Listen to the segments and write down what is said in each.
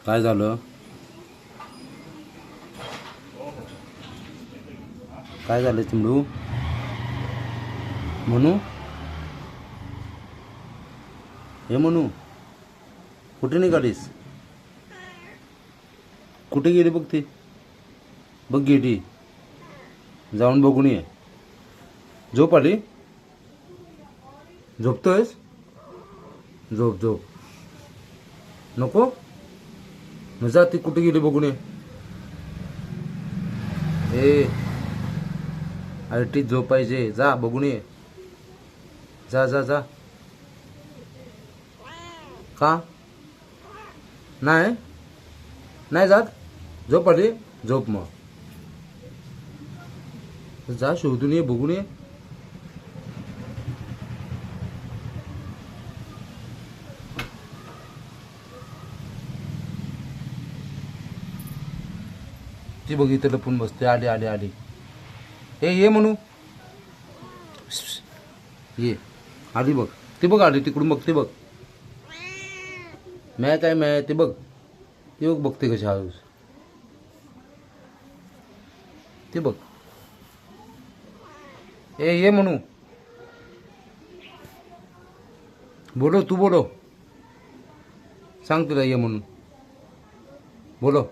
काय झालं? काय झालं चिमडू? म्हणू हे म्हणू कुठे निघालीस? कुठे गेली बघ ती? बघ गेली. जाऊन बघून ये. झोप आली? झोपतोयस? झोप झोप. नको मग जा, ती कुठे गेली बघून ये. ए आयटीत झोपायचे, जा बघून ये. जा जा जा. का नाही नाही जात? झोप आली? झोप मग. जा शोधून ये, बघून ये. ती बघितलं लपून बसते. आली आली आली. ये म्हणू. ये आली बघ. ती बघ आली तिकडून बघते बघ. मैं काय मैं ते बघ. ती बघ बघते कशी हळूस. ते बघ. ये म्हणू. बोलो तू बोलो. सांग तिला ये म्हणून. बोलो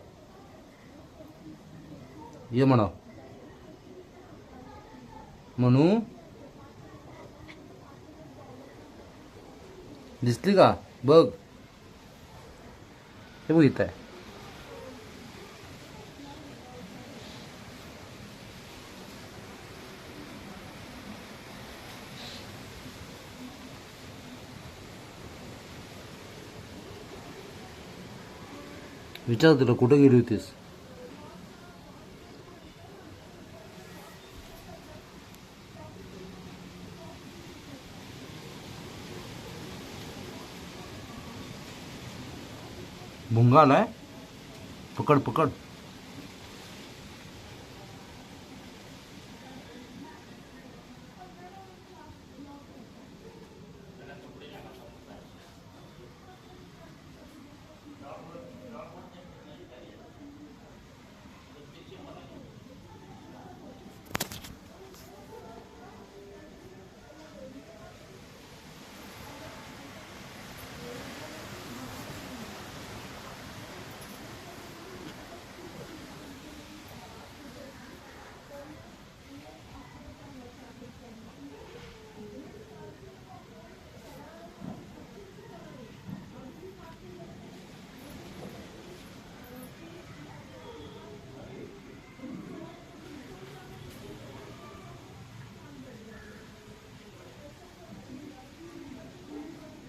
ये म्हणा. म्हणू दिसली का? बघ हे बघ इथं आहे. विचार तुला कुठे गेली होतीस? भुंगा आलाय. पकड पकड.